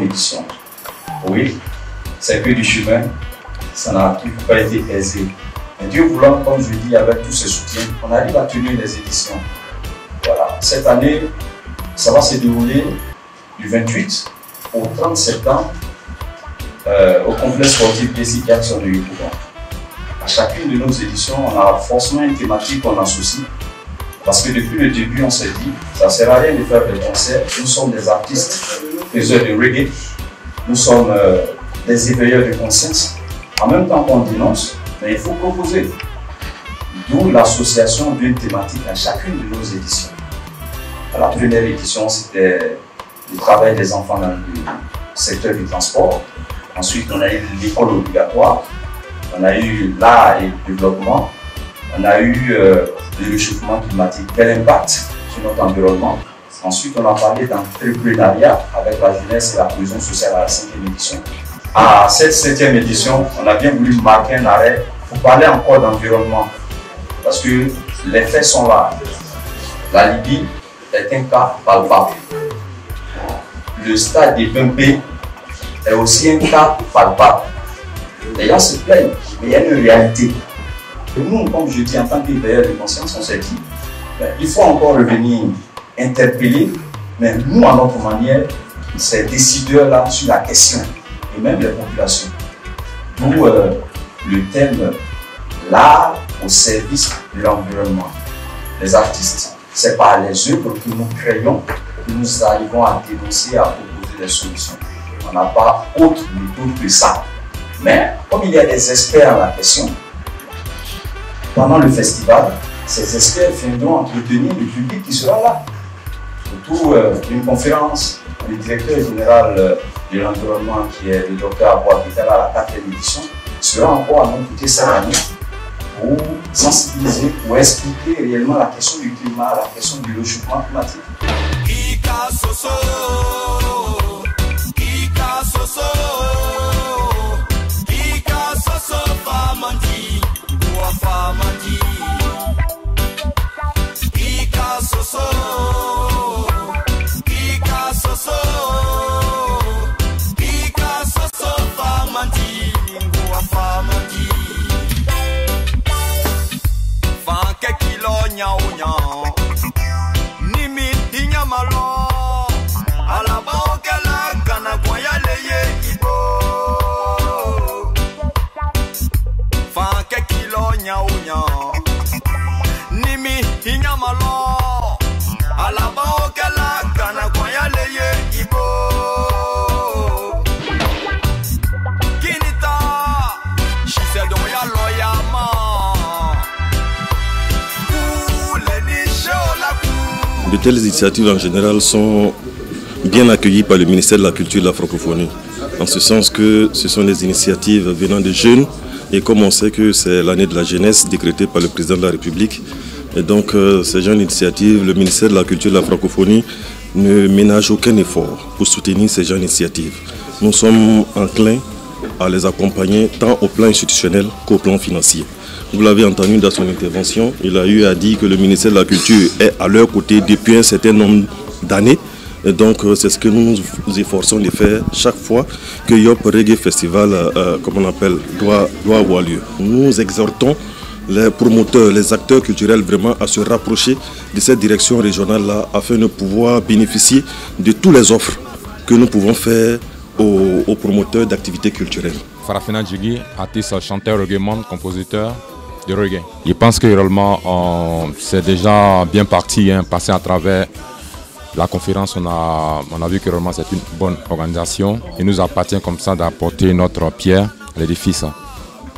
édition. Oui, c'est que du chemin, ça n'a toujours pas été aisé. Mais Dieu voulant, comme je dis, avec tous ces soutiens, on arrive à tenir les éditions. Voilà, cette année, ça va se dérouler du 28 au 30 septembre au complexe sportif PC Jackson de Yopougon. À chacune de nos éditions, on a forcément une thématique qu'on associe. Parce que depuis le début, on s'est dit, ça ne sert à rien de faire des concerts. Nous sommes des artistes, faiseurs de reggae. Nous sommes des éveilleurs de conscience. En même temps qu'on dénonce, mais il faut proposer. D'où l'association d'une thématique à chacune de nos éditions. À la première édition, c'était le travail des enfants dans le secteur du transport. Ensuite, on a eu l'école obligatoire. On a eu l'art et le développement. On a eu le réchauffement climatique. Quel impact sur notre environnement? Ensuite, on a parlé d'entrepreneuriat avec la jeunesse et la cohésion sociale à la 5e édition. À cette 7e édition, on a bien voulu marquer un arrêt pour parler encore d'environnement. Parce que les faits sont là. La Libye est un cas palpable. Le stade des Pimpé est aussi un cas palpable. Les gens se plaignent, mais il y a une réalité. Et nous, comme je dis, en tant qu'éveilleurs de conscience, on s'est dit, il faut encore revenir interpeller, mais nous, à notre manière, ces décideurs-là sur la question, et même les populations. D'où le thème, l'art au service de l'environnement. Les artistes, c'est par les œuvres que nous créons que nous arrivons à dénoncer et à proposer des solutions. On n'a pas autre méthode que ça. Mais comme il y a des experts à la question, pendant le festival, ces experts viendront entretenir le public qui sera là. Autour d'une conférence, le directeur général de l'environnement, qui est le docteur Aboua, qui est à la 4e édition, sera encore à nos côtés cette année pour sensibiliser, pour expliquer réellement la question du climat, la question du réchauffement climatique. De telles initiatives en général sont bien accueillies par le ministère de la Culture et de la Francophonie, en ce sens que ce sont des initiatives venant de jeunes, et comme on sait que c'est l'année de la jeunesse décrétée par le président de la République, et donc ces jeunes initiatives, le ministère de la Culture et de la Francophonie ne ménage aucun effort pour soutenir ces jeunes initiatives. Nous sommes enclins à les accompagner tant au plan institutionnel qu'au plan financier. Vous l'avez entendu dans son intervention, il a eu à dire que le ministère de la Culture est à leur côté depuis un certain nombre d'années. Et donc c'est ce que nous nous efforçons de faire chaque fois que Yop Reggae Festival, comme on appelle, doit avoir lieu. Nous exhortons les promoteurs, les acteurs culturels vraiment à se rapprocher de cette direction régionale-là afin de pouvoir bénéficier de toutes les offres que nous pouvons faire aux promoteurs d'activités culturelles. Farafina Djigui, artiste, chanteur, reggae, compositeur de reggae. Je pense que réellement c'est déjà bien parti, passé à travers la conférence. On a vu que réellement c'est une bonne organisation. Il nous appartient comme ça d'apporter notre pierre à l'édifice.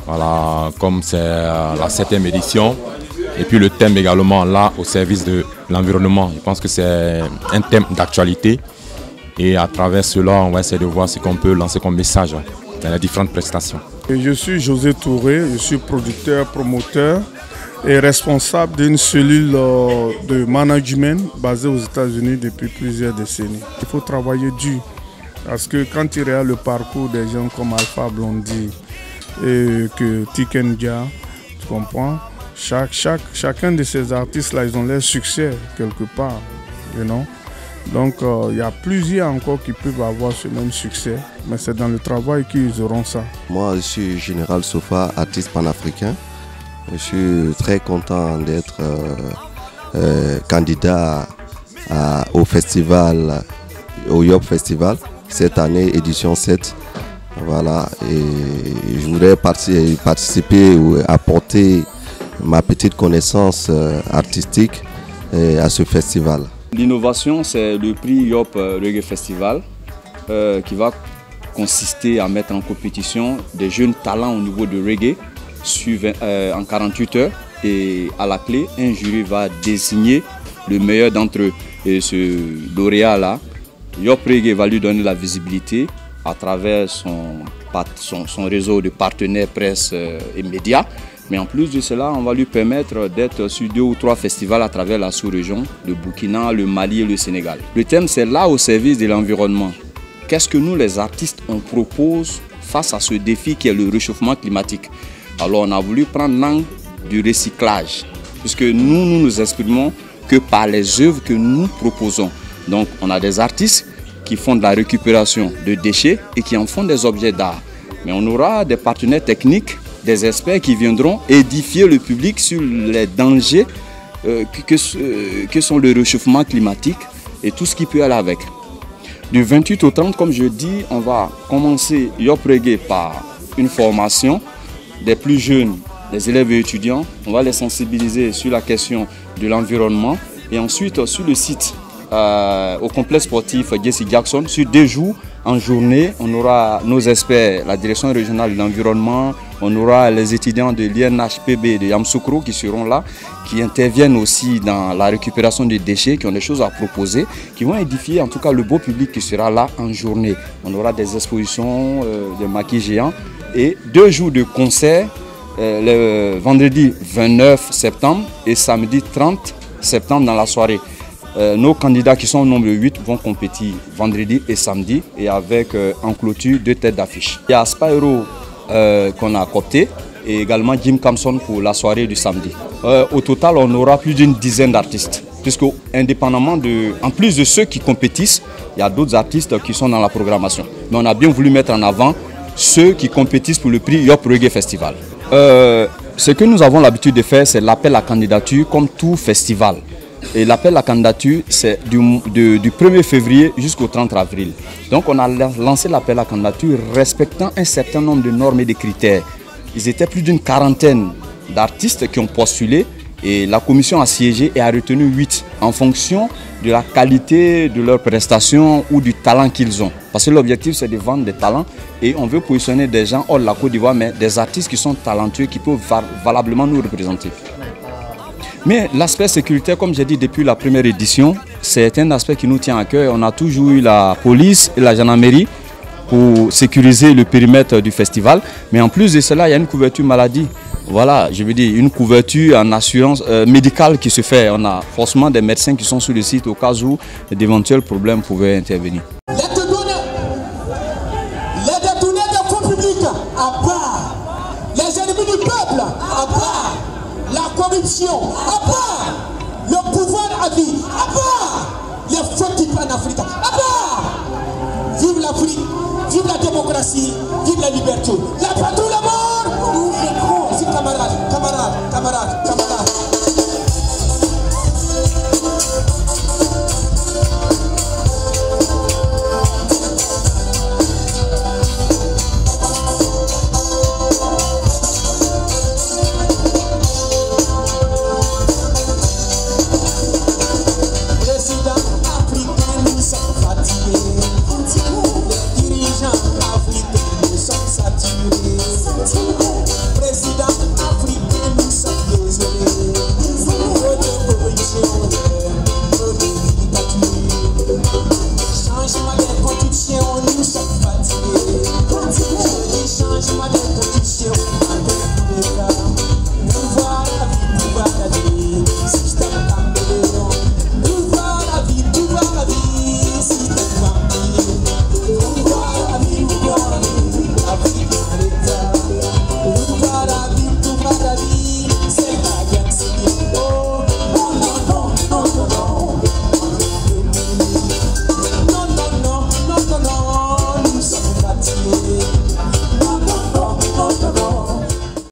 Voilà, comme c'est la 7e édition. Et puis le thème également là au service de l'environnement. Je pense que c'est un thème d'actualité. Et à travers cela, on va essayer de voir ce qu'on peut lancer comme message dans les différentes prestations. Je suis José Touré, je suis producteur, promoteur et responsable d'une cellule de management basée aux États-Unis depuis plusieurs décennies. Il faut travailler dur parce que quand tu regardes le parcours des gens comme Alpha Blondy et que Tikenja, tu comprends, chacun de ces artistes-là, ils ont leur succès quelque part, you know? Donc il y a plusieurs encore qui peuvent avoir ce même succès, mais c'est dans le travail qu'ils auront ça. Moi, je suis Général Sofa, artiste panafricain. Je suis très content d'être candidat au festival, au Yop Festival, cette année, édition 7. Voilà, et je voudrais participer ou apporter ma petite connaissance artistique à ce festival. L'innovation, c'est le prix Yop Reggae Festival qui va consister à mettre en compétition des jeunes talents au niveau de reggae en 48 heures. Et à la clé, un jury va désigner le meilleur d'entre eux. Et ce lauréat-là, Yop Reggae va lui donner la visibilité à travers son réseau de partenaires presse et médias. Mais en plus de cela, on va lui permettre d'être sur 2 ou 3 festivals à travers la sous-région, le Burkina, le Mali et le Sénégal. Le thème, c'est là au service de l'environnement. Qu'est-ce que nous, les artistes, on propose face à ce défi qui est le réchauffement climatique? Alors, on a voulu prendre l'angle du recyclage, puisque nous nous exprimons que par les œuvres que nous proposons. Donc, on a des artistes qui font de la récupération de déchets et qui en font des objets d'art. Mais on aura des partenaires techniques, des experts qui viendront édifier le public sur les dangers que sont le réchauffement climatique et tout ce qui peut aller avec. Du 28 au 30, comme je dis, on va commencer Yop Reggae par une formation des plus jeunes, des élèves et étudiants. On va les sensibiliser sur la question de l'environnement et ensuite sur le site au complexe sportif Jesse Jackson, sur 2 jours en journée, on aura nos experts, la direction régionale de l'environnement, on aura les étudiants de l'INHPB de Yamoussoukro qui seront là, qui interviennent aussi dans la récupération des déchets, qui ont des choses à proposer, qui vont édifier en tout cas le beau public qui sera là en journée. On aura des expositions, des maquis géants et 2 jours de concert, le vendredi 29 septembre et samedi 30 septembre dans la soirée. Nos candidats qui sont au nombre de 8 vont compétir vendredi et samedi et avec en clôture 2 têtes d'affiche. Il y a Spyro qu'on a coopté et également Jim Kamson pour la soirée du samedi. Au total, on aura plus d'une dizaine d'artistes, puisque indépendamment en plus de ceux qui compétissent, il y a d'autres artistes qui sont dans la programmation. Mais on a bien voulu mettre en avant ceux qui compétissent pour le prix Yop Reggae Festival. Ce que nous avons l'habitude de faire, c'est l'appel à candidature comme tout festival. Et l'appel à candidature, c'est du 1er février jusqu'au 30 avril. Donc on a lancé l'appel à candidature respectant un certain nombre de normes et de critères. Ils étaient plus d'une quarantaine d'artistes qui ont postulé et la commission a siégé et a retenu 8 en fonction de la qualité de leurs prestations ou du talent qu'ils ont. Parce que l'objectif, c'est de vendre des talents et on veut positionner des gens hors de la Côte d'Ivoire, mais des artistes qui sont talentueux, qui peuvent valablement nous représenter. Mais l'aspect sécuritaire, comme j'ai dit depuis la première édition, c'est un aspect qui nous tient à cœur. On a toujours eu la police et la gendarmerie pour sécuriser le périmètre du festival. Mais en plus de cela, il y a une couverture maladie. Voilà, je veux dire, une couverture en assurance médicale qui se fait. On a forcément des médecins qui sont sur le site au cas où d'éventuels problèmes pouvaient intervenir. Les détournés des fonds publics à part, les ennemis du peuple à part, la corruption à part, le pouvoir à vie à part, les fautes du panafricain à part. Vive l'Afrique, vive la démocratie, vive la liberté.